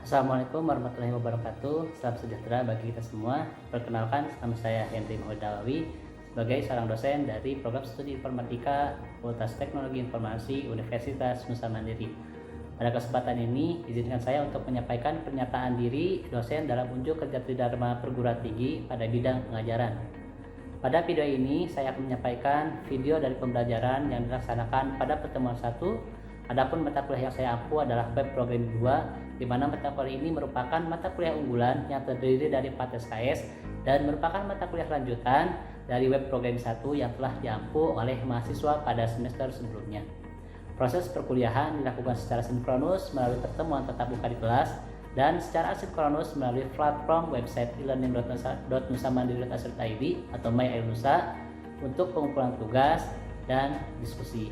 Assalamualaikum warahmatullahi wabarakatuh. Salam sejahtera bagi kita semua. Perkenalkan, nama saya Henry Mahmud sebagai seorang dosen dari program studi informatika Fakultas Teknologi Informasi Universitas Nusa Mandiri. Pada kesempatan ini, izinkan saya untuk menyampaikan pernyataan diri dosen dalam unjuk kerja tridharma perguruan tinggi pada bidang pengajaran. Pada video ini, saya akan menyampaikan video dari pembelajaran yang dilaksanakan pada pertemuan 1. Adapun mata kuliah yang saya ampu adalah Web Programming 2, di mana mata kuliah ini merupakan mata kuliah unggulan yang terdiri dari 4 SKS dan merupakan mata kuliah lanjutan dari Web Programming 1 yang telah diampu oleh mahasiswa pada semester sebelumnya. Proses perkuliahan dilakukan secara sinkronus melalui pertemuan tatap muka di kelas dan secara asinkronus melalui platform website e-learning.nusamandiri.ac.id atau MyELNusa untuk pengumpulan tugas dan diskusi.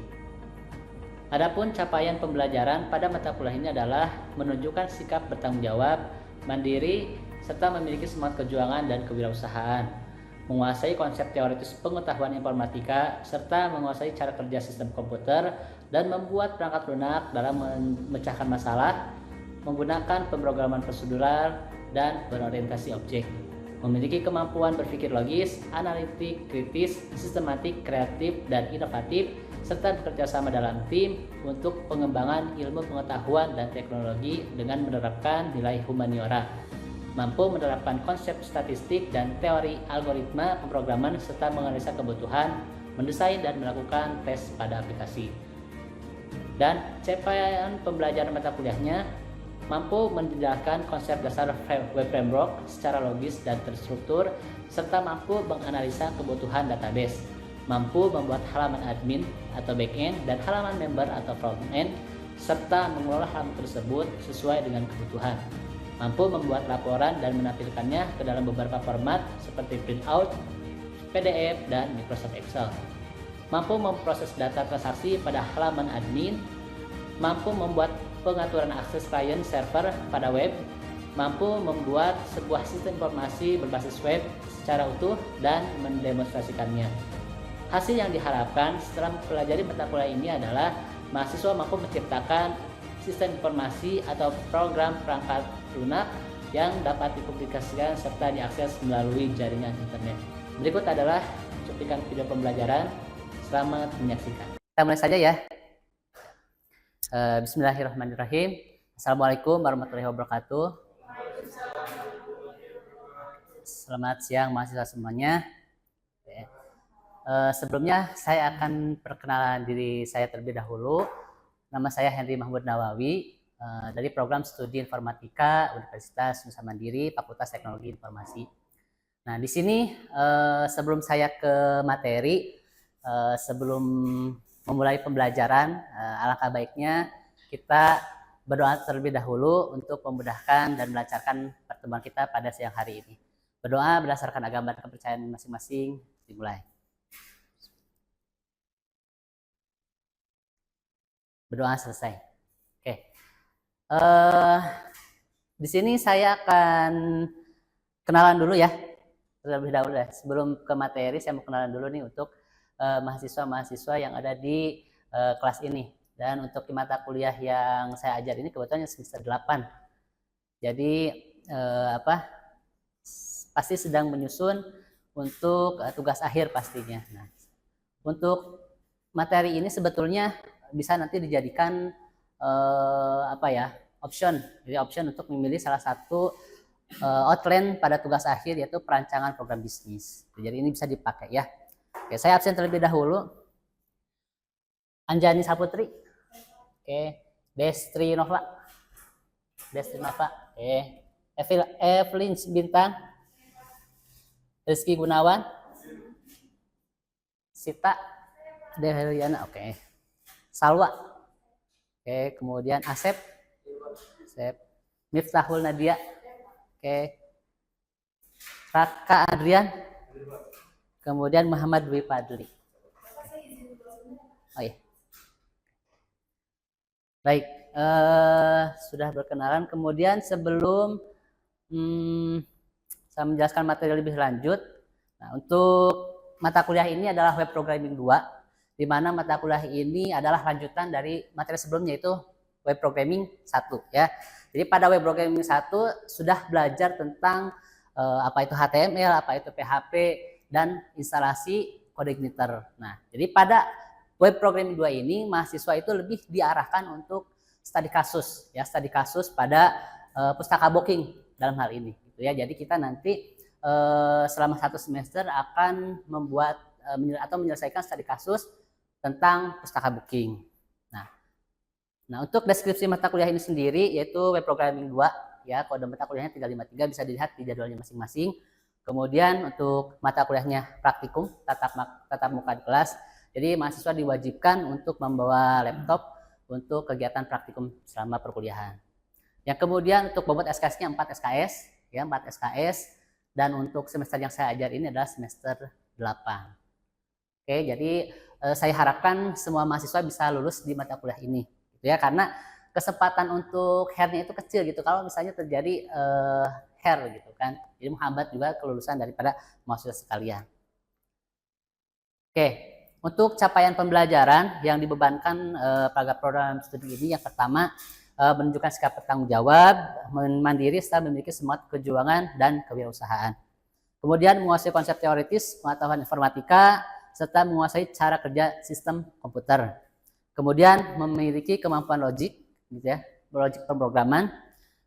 Adapun capaian pembelajaran pada mata kuliah ini adalah menunjukkan sikap bertanggung jawab, mandiri, serta memiliki semangat kejuangan dan kewirausahaan, menguasai konsep teoritis pengetahuan informatika, serta menguasai cara kerja sistem komputer, dan membuat perangkat lunak dalam memecahkan masalah, menggunakan pemrograman prosedural, dan berorientasi objek. Memiliki kemampuan berpikir logis, analitik, kritis, sistematik, kreatif, dan inovatif, serta bekerja sama dalam tim untuk pengembangan ilmu pengetahuan dan teknologi dengan menerapkan nilai humaniora. Mampu menerapkan konsep statistik dan teori algoritma pemrograman serta menganalisa kebutuhan, mendesain dan melakukan tes pada aplikasi. Dan capaian pembelajaran mata kuliahnya mampu menjelaskan konsep dasar web framework secara logis dan terstruktur, serta mampu menganalisa kebutuhan database, mampu membuat halaman admin atau backend dan halaman member atau frontend, serta mengelola halaman tersebut sesuai dengan kebutuhan, mampu membuat laporan dan menampilkannya ke dalam beberapa format seperti printout, PDF, dan Microsoft Excel, mampu memproses data transaksi pada halaman admin, mampu membuat pengaturan akses klien server pada web, mampu membuat sebuah sistem informasi berbasis web secara utuh dan mendemonstrasikannya. Hasil yang diharapkan setelah mempelajari mata kuliah ini adalah mahasiswa mampu menciptakan sistem informasi atau program perangkat lunak yang dapat dipublikasikan serta diakses melalui jaringan internet. Berikut adalah cuplikan video pembelajaran. Selamat menyaksikan. Kita mulai saja ya. Bismillahirrahmanirrahim. Assalamualaikum warahmatullahi wabarakatuh. Selamat siang mahasiswa semuanya. Sebelumnya saya akan perkenalan diri saya terlebih dahulu. Nama saya Henry Mahmud Nawawi dari program studi informatika Universitas Nusa Mandiri, Fakultas Teknologi Informasi. Nah, di sini sebelum saya ke materi, sebelum memulai pembelajaran, alangkah baiknya kita berdoa terlebih dahulu untuk memudahkan dan melancarkan pertemuan kita pada siang hari ini. Berdoa berdasarkan agama dan kepercayaan masing-masing. Dimulai. Berdoa selesai. Oke. Di sini saya akan kenalan dulu ya, terlebih dahulu ya. Sebelum ke materi, saya mau kenalan dulu nih untuk mahasiswa-mahasiswa yang ada di kelas ini. Dan untuk di mata kuliah yang saya ajar ini kebetulan semester 8. Jadi pasti sedang menyusun untuk tugas akhir pastinya. Nah, untuk materi ini sebetulnya bisa nanti dijadikan option. Jadi option untuk memilih salah satu outline pada tugas akhir, yaitu perancangan program bisnis. Jadi ini bisa dipakai ya. Oke, saya absen terlebih dahulu. Anjani Saputri. Oke, Bestri Nova. Oke, Evelyn Bintang. Rizky Gunawan. Sita Deheliana. Oke. Salwa. Oke, kemudian Asep. Miftahul Nadia. Oke. Raka Adrian. Kemudian Muhammad Dwi Padli. Oh iya. Baik, sudah berkenalan. Kemudian sebelum saya menjelaskan materi lebih lanjut, nah, untuk mata kuliah ini adalah Web Programming 2, di mana mata kuliah ini adalah lanjutan dari materi sebelumnya, yaitu web programming 1 ya. Jadi pada web programming 1 sudah belajar tentang apa itu HTML, apa itu PHP, dan instalasi kode igniter. Nah, jadi pada web programming 2 ini mahasiswa itu lebih diarahkan untuk studi kasus ya, studi kasus pada pustaka booking dalam hal ini gitu ya. Jadi kita nanti selama 1 semester akan membuat atau menyelesaikan studi kasus tentang pustaka booking. Nah, untuk deskripsi mata kuliah ini sendiri yaitu web programming 2 ya, kode mata kuliahnya 353 bisa dilihat di jadwalnya masing-masing. Kemudian untuk mata kuliahnya praktikum tatap muka di kelas. Jadi mahasiswa diwajibkan untuk membawa laptop untuk kegiatan praktikum selama perkuliahan. Yang kemudian untuk bobot SKS-nya 4 SKS ya, 4 SKS, dan untuk semester yang saya ajar ini adalah semester 8. Oke, jadi saya harapkan semua mahasiswa bisa lulus di mata kuliah ini gitu ya, karena kesempatan untuk hair-nya itu kecil gitu kalau misalnya terjadi hair gitu kan, jadi menghambat juga kelulusan daripada mahasiswa sekalian. Oke, untuk capaian pembelajaran yang dibebankan pada program studi ini, yang pertama menunjukkan sikap bertanggung jawab, mandiri serta memiliki semangat kejuangan dan kewirausahaan. Kemudian menguasai konsep teoritis, pengetahuan informatika, serta menguasai cara kerja sistem komputer. Kemudian memiliki kemampuan logik, gitu ya, logik pemrograman,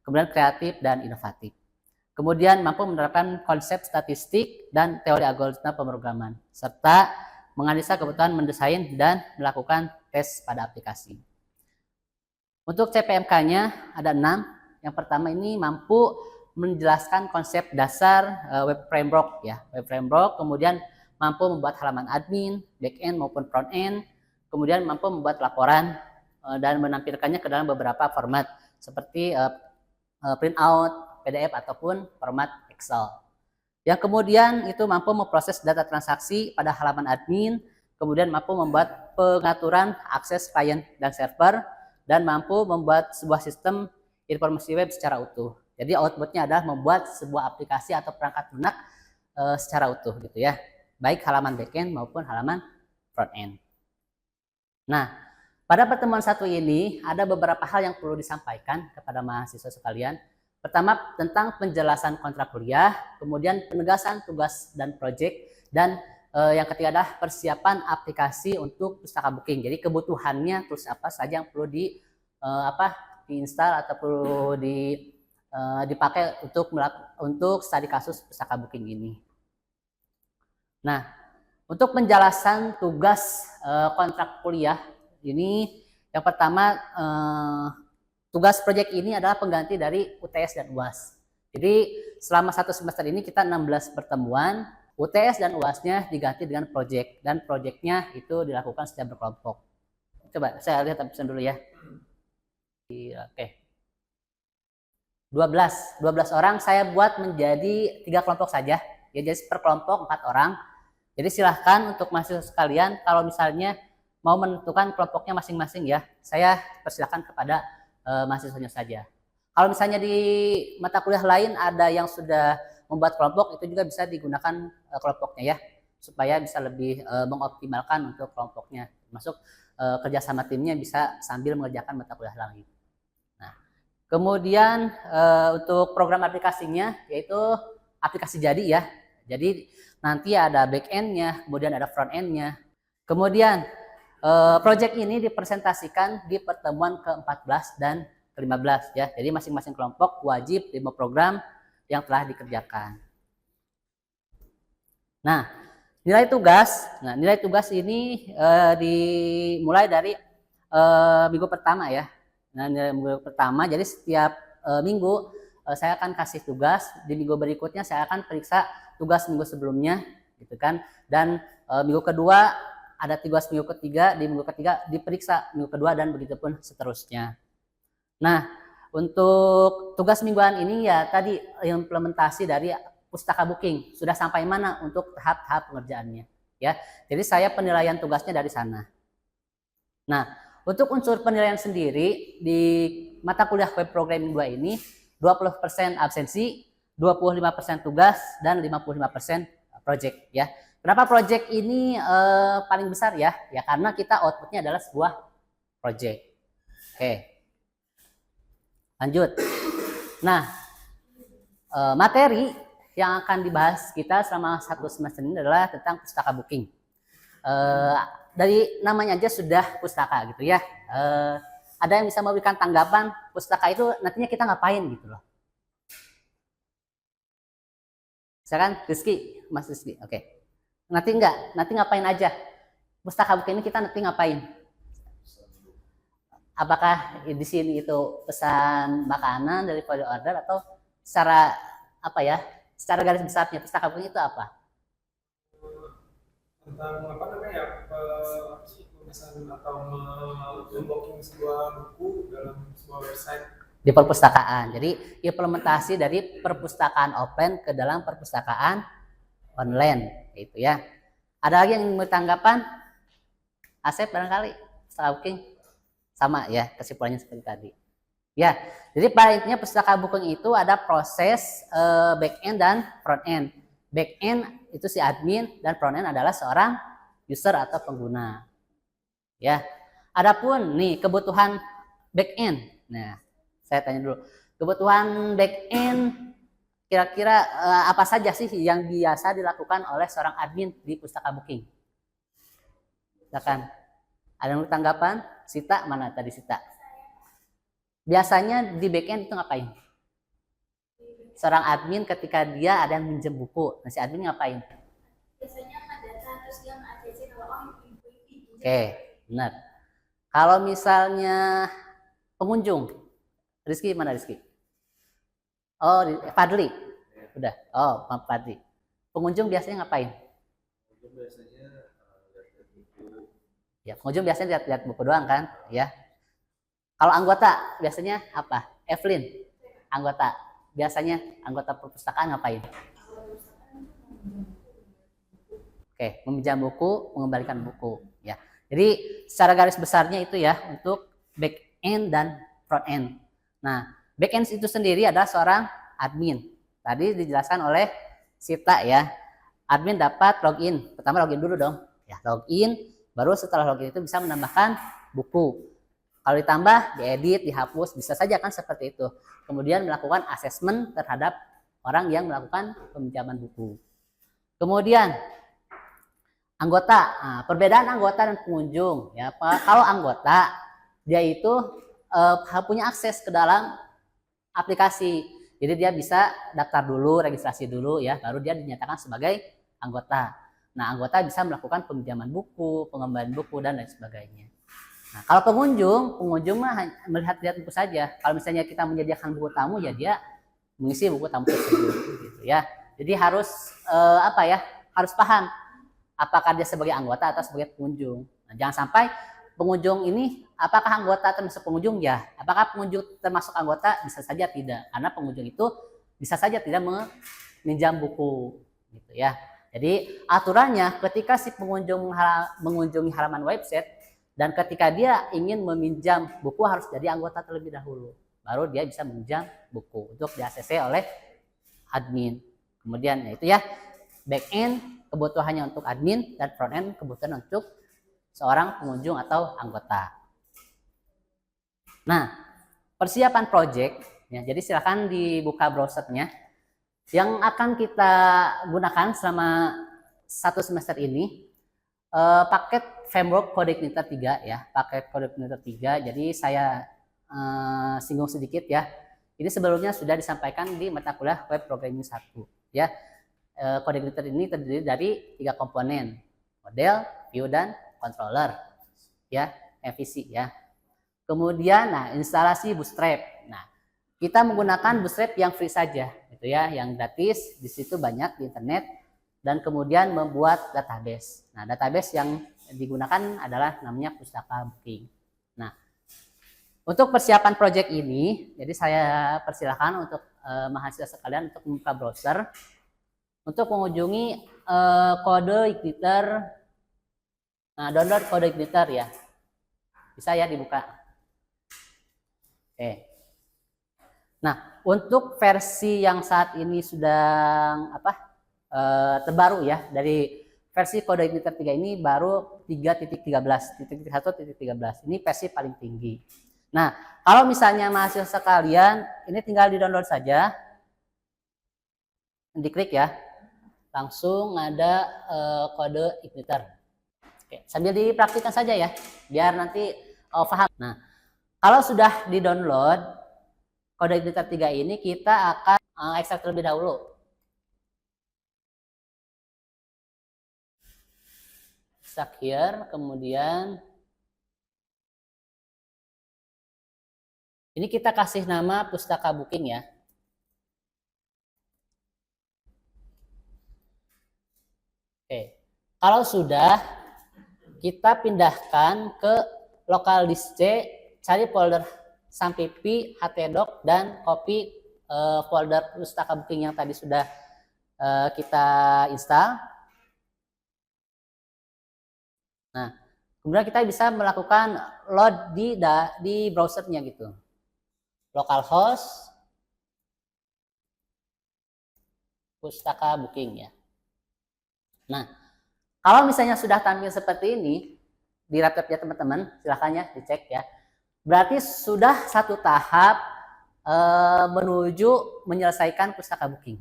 kemudian kreatif dan inovatif. Kemudian mampu menerapkan konsep statistik dan teori algoritma pemrograman, serta menganalisa kebutuhan mendesain dan melakukan tes pada aplikasi. Untuk CPMK-nya ada 6. Yang pertama ini mampu menjelaskan konsep dasar web framework ya, web framework, kemudian mampu membuat halaman admin, back-end maupun front-end, kemudian mampu membuat laporan dan menampilkannya ke dalam beberapa format seperti printout, PDF ataupun format Excel. Yang kemudian itu mampu memproses data transaksi pada halaman admin, kemudian mampu membuat pengaturan akses klien dan server, dan mampu membuat sebuah sistem informasi web secara utuh. Jadi outputnya adalah membuat sebuah aplikasi atau perangkat lunak secara utuh gitu ya, baik halaman backend maupun halaman frontend. Nah, pada pertemuan 1 ini ada beberapa hal yang perlu disampaikan kepada mahasiswa sekalian. Pertama, tentang penjelasan kontrak kuliah, kemudian penegasan tugas dan proyek, dan yang ketiga adalah persiapan aplikasi untuk pustaka booking. Jadi kebutuhannya terus apa saja yang perlu diinstal atau perlu dipakai untuk studi kasus pustaka booking ini. Nah, untuk penjelasan tugas kontrak kuliah ini, yang pertama tugas proyek ini adalah pengganti dari UTS dan UAS. Jadi selama 1 semester ini kita 16 pertemuan, UTS dan UASnya diganti dengan proyek, dan proyeknya itu dilakukan secara berkelompok. Coba saya lihat absen dulu ya. Oke. 12 orang saya buat menjadi 3 kelompok saja. Ya, jadi per kelompok 4 orang. Jadi silahkan untuk mahasiswa sekalian kalau misalnya mau menentukan kelompoknya masing-masing ya, saya persilahkan kepada mahasiswanya saja. Kalau misalnya di mata kuliah lain ada yang sudah membuat kelompok, itu juga bisa digunakan kelompoknya ya, supaya bisa lebih mengoptimalkan untuk kelompoknya, termasuk kerjasama timnya bisa sambil mengerjakan mata kuliah lain. Nah, kemudian untuk program aplikasinya yaitu aplikasi jadi ya, jadi nanti ada back end-nya, kemudian ada front end-nya. Kemudian proyek ini dipresentasikan di pertemuan ke-14 dan ke-15 ya. Jadi masing-masing kelompok wajib demo program yang telah dikerjakan. Nah, nilai tugas. Nah, nilai tugas ini dimulai dari minggu pertama ya. Nah, nilai minggu pertama, jadi setiap minggu saya akan kasih tugas. Di minggu berikutnya saya akan periksa tugas minggu sebelumnya, gitu kan. Dan minggu kedua ada tugas minggu ketiga, di minggu ketiga diperiksa minggu kedua, dan begitu pun seterusnya. Nah, untuk tugas mingguan ini ya tadi implementasi dari pustaka booking sudah sampai mana untuk tahap-tahap pengerjaannya ya. Jadi saya penilaian tugasnya dari sana. Nah, untuk unsur penilaian sendiri di mata kuliah web programming 2 ini 20% absensi, 25% tugas, dan 55% project ya. Kenapa project ini paling besar ya? Ya karena kita outputnya adalah sebuah project. Oke. Lanjut. Nah, materi yang akan dibahas kita selama 1 semester ini adalah tentang pustaka booking. Dari namanya aja sudah pustaka gitu ya. Ada yang bisa memberikan tanggapan pustaka itu nantinya kita ngapain gitu loh. Misalkan Rizky, Mas Rizky, oke. Nanti ngapain aja? Pustaka booking ini kita nanti ngapain? Apakah di sini itu pesan makanan dari folio order atau secara apa ya? Secara garis besarnya pustaka booking itu apa? Tentang apa namanya memesan atau membooking sebuah buku dalam sebuah website Di perpustakaan. Jadi implementasi dari perpustakaan offline ke dalam perpustakaan online, gitu ya. Ada lagi yang ingin tanggapan? Asep barangkali, pustaka booking sama ya kesimpulannya seperti tadi. Ya, jadi pada intinya pustaka booking itu ada proses back end dan front end. Back end itu si admin dan front end adalah seorang user atau pengguna. Ya, adapun nih kebutuhan back end. Nah, saya tanya dulu, kebutuhan back end kira-kira apa saja sih yang biasa dilakukan oleh seorang admin di pustaka booking? Silakan. Ada yang tanggapan? Sita mana tadi Sita? Biasanya di back end itu ngapain? Seorang admin ketika dia ada yang minjem buku, nah si admin ngapain? Biasanya ngedata terus dia nge-ACC kalau Oke, benar. Kalau misalnya pengunjung, Rizky mana Rizky? Oh, Fadli. Udah. Oh, Pak Fadli. Pengunjung biasanya ngapain? Ya, pengunjung biasanya lihat buku doang kan, ya. Kalau anggota biasanya apa? Evelyn, anggota biasanya anggota perpustakaan ngapain? Oke, meminjam buku, mengembalikan buku, ya. Jadi secara garis besarnya itu ya untuk back end dan front end. Nah, back end itu sendiri adalah seorang admin. Tadi dijelaskan oleh Sita ya. Admin dapat login. Pertama login dulu dong. Ya, login. Baru setelah login itu bisa menambahkan buku. Kalau ditambah, diedit, dihapus, bisa saja kan seperti itu. Kemudian melakukan asesmen terhadap orang yang melakukan peminjaman buku. Kemudian anggota, nah, perbedaan anggota dan pengunjung. Ya, kalau anggota dia itu punya akses ke dalam aplikasi. Jadi dia bisa daftar dulu, registrasi dulu ya, baru dia dinyatakan sebagai anggota. Nah, anggota bisa melakukan peminjaman buku, pengembalian buku dan lain sebagainya. Nah, kalau pengunjung mah melihat-lihat buku saja. Kalau misalnya kita menyediakan buku tamu ya dia mengisi buku tamu tersebut gitu ya. Jadi harus harus paham apakah dia sebagai anggota atau sebagai pengunjung. Nah, jangan sampai pengunjung ini apakah anggota termasuk pengunjung ya? Apakah pengunjung termasuk anggota? Bisa saja tidak, karena pengunjung itu bisa saja tidak meminjam buku gitu ya. Jadi aturannya ketika si pengunjung mengunjungi halaman website dan ketika dia ingin meminjam buku harus jadi anggota terlebih dahulu. Baru dia bisa meminjam buku untuk di-ACC oleh admin. Kemudian itu ya back end kebutuhannya untuk admin dan front end kebutuhan untuk seorang pengunjung atau anggota. Nah, persiapan project ya, jadi silakan dibuka browsernya. Yang akan kita gunakan selama 1 semester ini paket framework Codeigniter 3 ya, paket Codeigniter 3. Jadi saya singgung sedikit ya. Ini sebelumnya sudah disampaikan di mata kuliah Web Programming 1 ya. Codeigniter ini terdiri dari 3 komponen, model, view dan controller ya, MVC ya. Kemudian nah instalasi Bootstrap. Nah, kita menggunakan Bootstrap yang free saja gitu ya, yang gratis. Di situ banyak di internet. Dan kemudian membuat database. Nah, database yang digunakan adalah namanya Pustaka Booking. Nah, untuk persiapan project ini, jadi saya persilahkan untuk mahasiswa sekalian untuk membuka browser untuk mengunjungi Codeigniter. Nah, download Codeigniter ya. Bisa ya dibuka. Oke. Nah, untuk versi yang saat ini sedang terbaru ya, dari versi Codeigniter 3 ini baru 3.13, 1.13. Ini versi paling tinggi. Nah, kalau misalnya mahasiswa sekalian, ini tinggal di-download saja. Diklik ya. Langsung ada kode Igniter. Oke, sambil dipraktikkan saja ya, biar nanti paham. Nah, kalau sudah di-download kode Igniter 3 ini, kita akan ekstrak terlebih dahulu. Ekstrak here, kemudian ini kita kasih nama pustaka booking ya. Oke, kalau sudah, kita pindahkan ke local disk C, cari folder sampipi, htdoc, dan copy folder pustaka booking yang tadi sudah kita install. Nah, kemudian kita bisa melakukan load di browsernya gitu. Localhost pustaka booking ya. Nah, kalau misalnya sudah tampil seperti ini di laptopnya teman-teman, silahkan ya dicek ya. Berarti sudah satu tahap menuju menyelesaikan pustaka booking,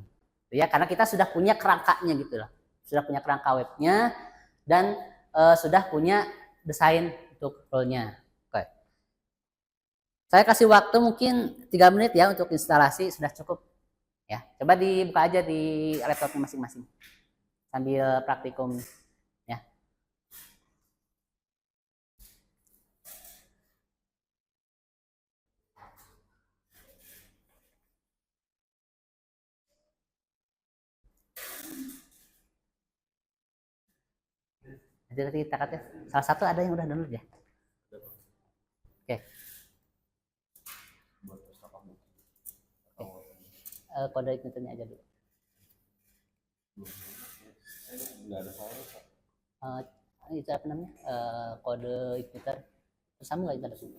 ya, karena kita sudah punya kerangkanya gitu loh, sudah punya kerangka webnya dan sudah punya desain untuk role-nya. Oke. Saya kasih waktu mungkin 3 menit ya untuk instalasi, sudah cukup ya. Coba dibuka aja di laptopnya masing-masing sambil praktikum ya. Jadi kita kata salah satu ada yang udah download ya. Oke. Kode Ignitornya aja dulu. Itu apa namanya? Kode Ignitor. Bersambung nggak internetnya?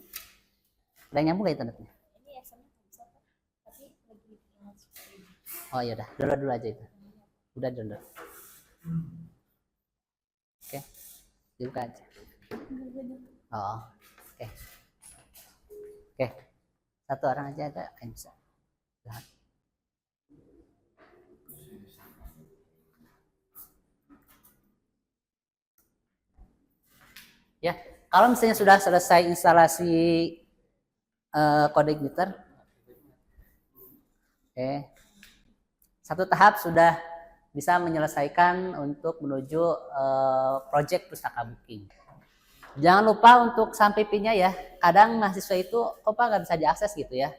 Ada yang nyambung nggak internetnya? Ini SMS bisa Pak, tapi lagi ingat seperti ini. Oh iya udah, download dulu aja itu. Udah download. Oke, dibuka aja. Oh, oke. Oke, satu orang aja ada yang bisa. Lihat. Ya, kalau misalnya sudah selesai instalasi kode Igniter, oke, satu tahap sudah bisa menyelesaikan untuk menuju project pustaka booking. Jangan lupa untuk sampipinya ya. Kadang mahasiswa itu kok Pak nggak bisa diakses gitu ya.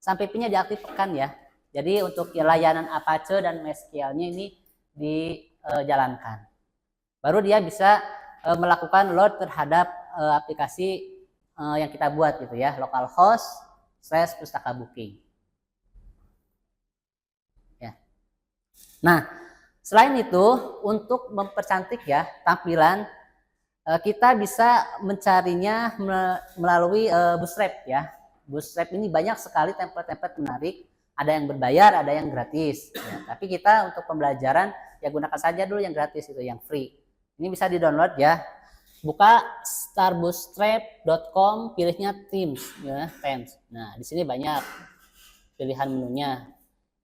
Sampipinya diaktifkan ya. Jadi untuk layanan Apache dan MySQL-nya ini dijalankan. Baru dia bisa melakukan load terhadap aplikasi yang kita buat gitu ya, localhost/pustaka booking. Ya. Nah, selain itu untuk mempercantik ya tampilan, kita bisa mencarinya melalui Bootstrap ya. Bootstrap ini banyak sekali template-template menarik, ada yang berbayar, ada yang gratis. Ya, tapi kita untuk pembelajaran ya gunakan saja dulu yang gratis itu, yang free. Ini bisa di-download ya. Buka starbootstrap.com, pilihnya themes ya, themes. Nah, di sini banyak pilihan menunya.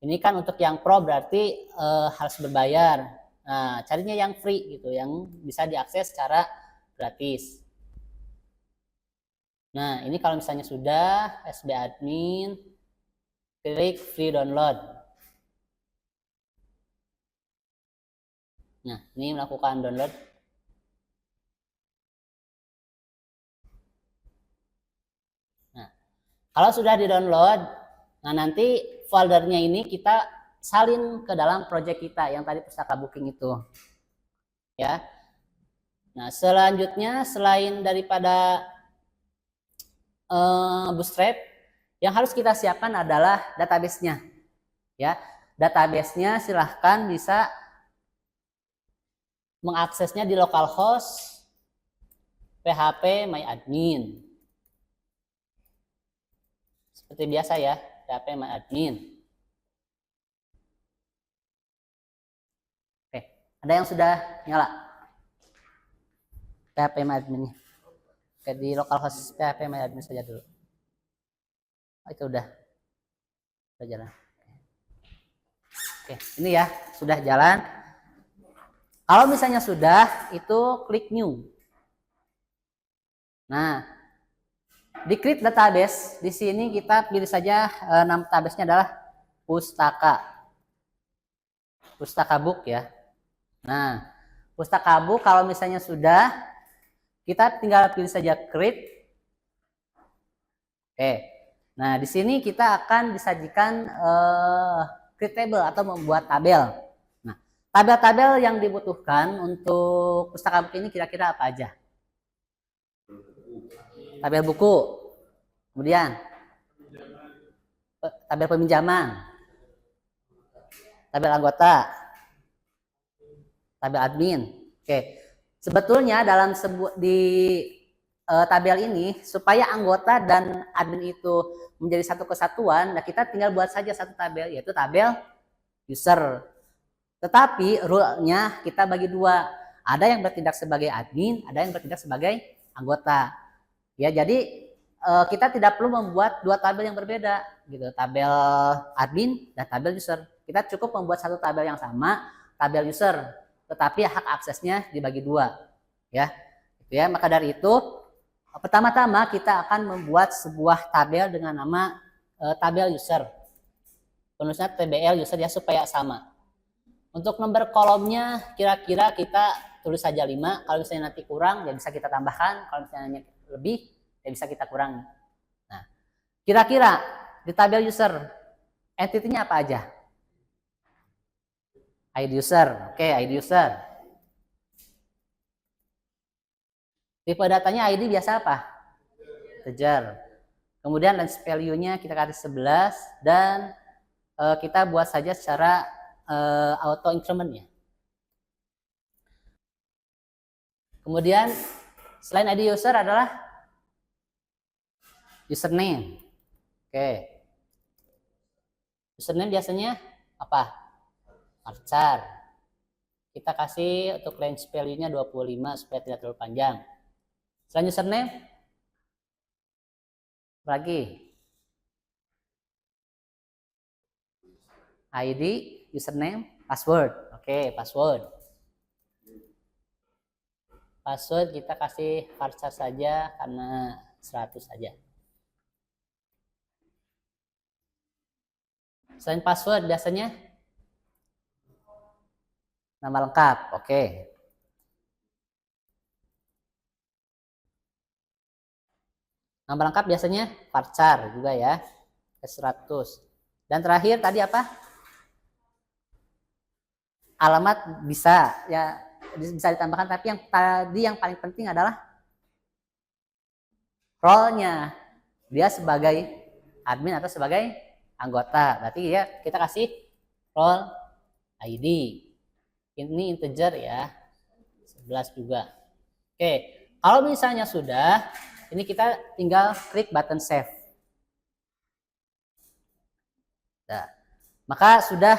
Ini kan untuk yang pro berarti harus berbayar. Nah, carinya yang free gitu, yang bisa diakses secara gratis. Nah, ini kalau misalnya sudah SB admin, klik free download. Nah, ini melakukan download. Nah, kalau sudah di-download, nah nanti foldernya ini kita salin ke dalam project kita yang tadi pustaka booking itu. Ya. Nah, selanjutnya selain daripada Bootstrap, yang harus kita siapkan adalah database-nya. Ya, database-nya silahkan bisa mengaksesnya di localhost php myadmin. Seperti biasa ya, php myadmin. Oke, ada yang sudah nyala php myadmin-nya? Oke, di localhost php myadmin saja dulu. Oh, itu udah jalan. Oke, ini ya sudah jalan. Kalau misalnya sudah, itu klik new. Nah, di create database, di sini kita pilih saja nama database-nya adalah pustaka. Pustaka book ya. Nah, pustaka book kalau misalnya sudah, kita tinggal pilih saja create. Oke. Nah, di sini kita akan disajikan create table atau membuat tabel. Nah, tabel-tabel yang dibutuhkan untuk pustaka book ini kira-kira apa aja? Tabel buku, kemudian tabel peminjaman, tabel anggota, tabel admin. Oke, sebetulnya dalam tabel ini supaya anggota dan admin itu menjadi satu kesatuan, nah kita tinggal buat saja satu tabel, yaitu tabel user. Tetapi rule-nya kita bagi dua, ada yang bertindak sebagai admin, ada yang bertindak sebagai anggota. Ya, jadi kita tidak perlu membuat dua tabel yang berbeda, gitu. Tabel admin dan tabel user. Kita cukup membuat satu tabel yang sama, tabel user, tetapi hak aksesnya dibagi dua, ya. Gitu ya. Maka dari itu, pertama-tama kita akan membuat sebuah tabel dengan nama tabel user. Penulisnya TBL user ya supaya sama. Untuk nomor kolomnya kira-kira kita tulis saja 5. Kalau misalnya nanti kurang ya bisa kita tambahkan. Kalau misalnya lebih ya bisa kita kurangi. Nah, kira-kira di tabel user entity-nya apa aja? ID user. Oke, ID user. Tipe datanya ID biasa apa? Integer. Kemudian length value-nya kita kasih 11 dan kita buat saja secara auto increment-nya. Kemudian selain ID user adalah username. Oke. Username biasanya apa? Varchar. Kita kasih untuk range value-nya 25 supaya tidak terlalu panjang. Selain username lagi ID, username, password. Oke, password. Password kita kasih varchar saja karena 100 saja. Selain password biasanya nama lengkap. Oke. Nama lengkap biasanya varchar juga ya. 100. Dan terakhir tadi apa? Alamat bisa ya, bisa ditambahkan, tapi yang tadi yang paling penting adalah role-nya. Dia sebagai admin atau sebagai anggota. Berarti ya kita kasih role ID. Ini integer ya. 11 juga. Oke, kalau misalnya sudah, ini kita tinggal klik button save. Nah, maka sudah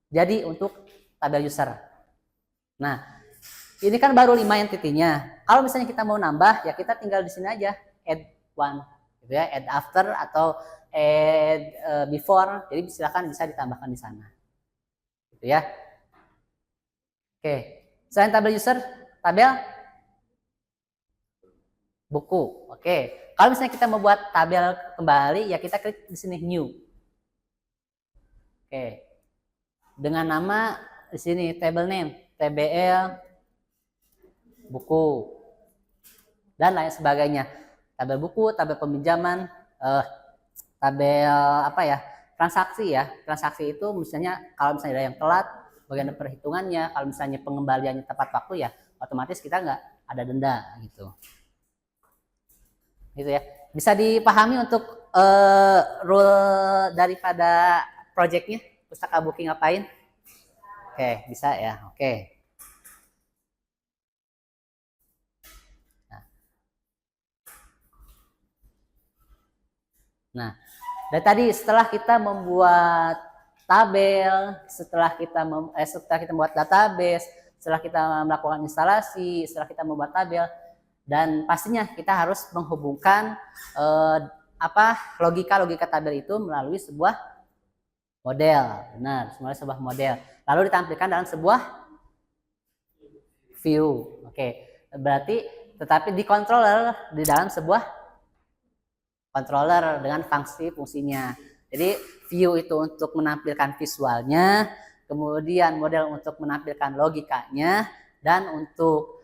jadi untuk tabel user. Nah, ini kan baru 5 entity-nya. Kalau misalnya kita mau nambah, ya kita tinggal di sini aja add one, gitu ya, add after atau add before. Jadi silakan bisa ditambahkan di sana, gitu ya. Oke, selain tabel user, tabel buku. Oke, kalau misalnya kita mau buat tabel kembali, ya kita klik di sini new. Oke, dengan nama di sini table name TBL buku dan lain sebagainya. Tabel buku, tabel peminjaman, tabel apa ya, transaksi ya. Transaksi itu misalnya kalau misalnya ada yang telat bagian perhitungannya, kalau misalnya pengembaliannya tepat waktu ya otomatis kita nggak ada denda gitu. Gitu ya. Bisa dipahami untuk rule daripada projectnya, pustaka booking ngapain? Oke, bisa ya. Oke. Nah, dari tadi setelah kita membuat tabel, setelah kita membuat database, setelah kita melakukan instalasi, setelah kita membuat tabel, dan pastinya kita harus menghubungkan logika tabel itu melalui sebuah model. Benar, melalui sebuah model. Lalu ditampilkan dalam sebuah view. Oke. Berarti tetapi dikontroller di dalam sebuah controller dengan fungsinya. Jadi view itu untuk menampilkan visualnya, kemudian model untuk menampilkan logikanya, dan untuk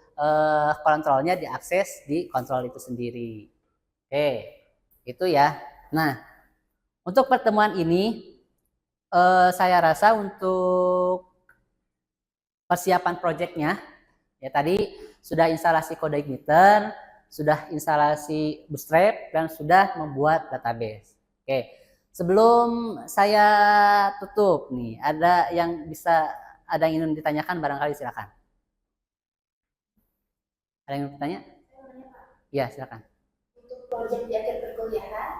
kontrolnya diakses di kontrol itu sendiri. Oke, itu ya. Nah, untuk pertemuan ini saya rasa untuk persiapan proyeknya ya tadi sudah instalasi kode igniter, sudah instalasi Bootstrap, dan sudah membuat database. Oke, sebelum saya tutup nih, ada yang ingin ditanyakan barangkali silakan. Ada yang ingin bertanya? Ya, silakan. Untuk proyek di akhir perkuliahan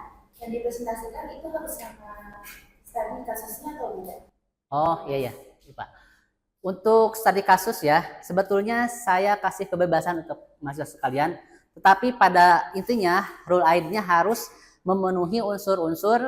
yang dipresentasikan itu harus sama studi kasusnya atau tidak? Oh, iya, Pak. Untuk studi kasus ya, sebetulnya saya kasih kebebasan untuk mahasiswa sekalian, tetapi pada intinya rule ID-nya harus memenuhi unsur-unsur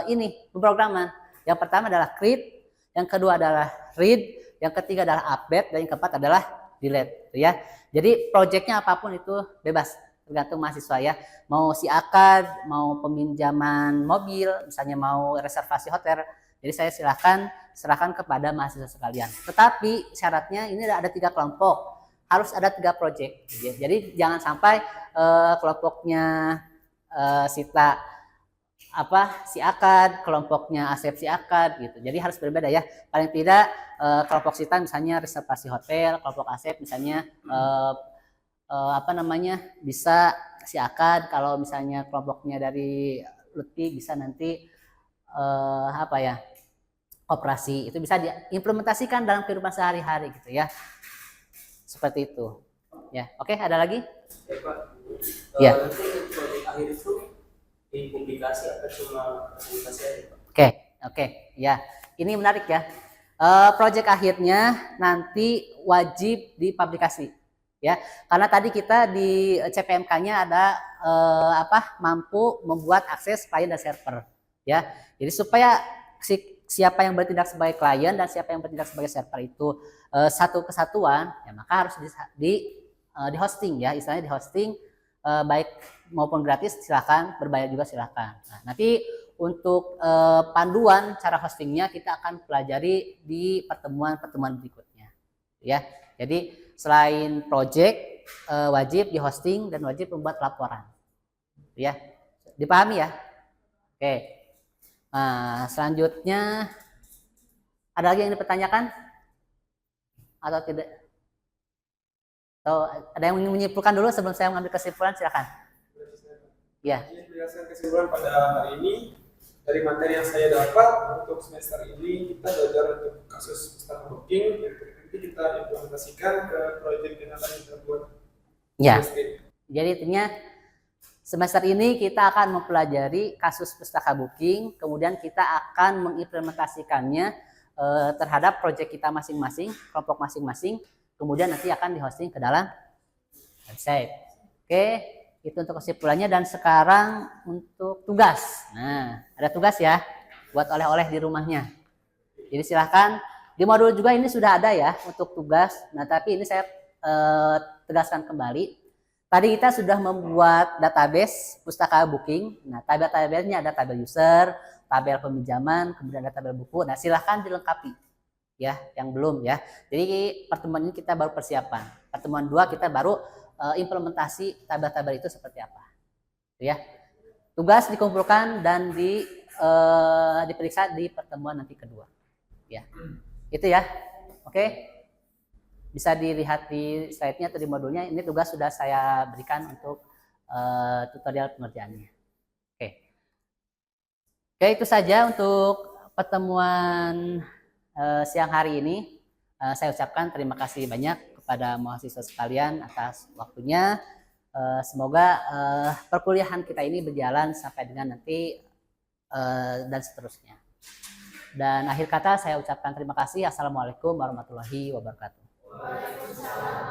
ini pemrograman. Yang pertama adalah create, yang kedua adalah read, yang ketiga adalah update, dan yang keempat adalah delete, ya. Jadi proyeknya apapun itu bebas, tergantung mahasiswa ya. Mau siakad, mau peminjaman mobil, misalnya mau reservasi hotel. Jadi saya serahkan kepada mahasiswa sekalian. Tetapi syaratnya ini ada 3 kelompok, harus ada 3 proyek. Jadi jangan sampai kelompoknya Sita siakad, kelompoknya Asep siakad gitu. Jadi harus berbeda ya. Paling tidak kelompok Sita misalnya reservasi hotel, kelompok Asep misalnya bisa siakad. Kalau misalnya kelompoknya dari Lutfi bisa nanti koperasi. Itu bisa diimplementasikan dalam kehidupan sehari-hari gitu ya. Seperti itu. Ya, oke, ada lagi? Ya, Pak. Ya. Nanti proyek akhir itu dipublikasi atau cuma presentasi aja, Pak? Oke, ya. Ini menarik ya. Proyek akhirnya nanti wajib dipublikasi. Ya, karena tadi kita di CPMK-nya ada mampu membuat akses klien dan server. Ya, jadi supaya siapa yang bertindak sebagai klien dan siapa yang bertindak sebagai server itu satu kesatuan, ya maka harus di hosting ya, istilahnya di hosting baik maupun gratis silakan, berbayar juga silakan. Nah, nanti untuk panduan cara hostingnya kita akan pelajari di pertemuan berikutnya, ya. Jadi selain project wajib di hosting dan wajib membuat laporan, ya. Dipahami ya? Oke. Nah, selanjutnya ada lagi yang dipertanyakan atau tidak? Atau ada yang ingin menyimpulkan dulu sebelum saya mengambil kesimpulan? Silakan. Ya. Berdasarkan kesimpulan pada hari ini dari materi yang saya dapat untuk semester ini kita belajar untuk kasus staff booking, nanti kita implementasikan ke proyek yang akan kita buat. Ya. Jadi intinya semester ini kita akan mempelajari kasus pustaka booking, kemudian kita akan mengimplementasikannya terhadap proyek kita masing-masing, kelompok masing-masing, kemudian nanti akan dihosting ke dalam website. Oke, itu untuk kesimpulannya. Dan sekarang untuk tugas. Nah, ada tugas ya, buat oleh-oleh di rumahnya. Jadi silahkan, di modul juga ini sudah ada ya untuk tugas. Nah, tapi ini saya tegaskan kembali. Tadi kita sudah membuat database pustaka booking. Nah, tabel-tabelnya ada tabel user, tabel peminjaman, kemudian ada tabel buku. Nah, silahkan dilengkapi ya, yang belum ya. Jadi pertemuan ini kita baru persiapan. Pertemuan 2 kita baru implementasi tabel-tabel itu seperti apa. Ya. Tugas dikumpulkan dan diperiksa di pertemuan nanti kedua. Ya. Itu ya. Oke. Bisa dilihat di slide-nya atau di modulnya. Ini tugas sudah saya berikan untuk tutorial pengerjaannya. Oke, itu saja untuk pertemuan siang hari ini. Saya ucapkan terima kasih banyak kepada mahasiswa sekalian atas waktunya. Semoga perkuliahan kita ini berjalan sampai dengan nanti dan seterusnya. Dan akhir kata saya ucapkan terima kasih. Assalamualaikum warahmatullahi wabarakatuh. Waalaikumsalam.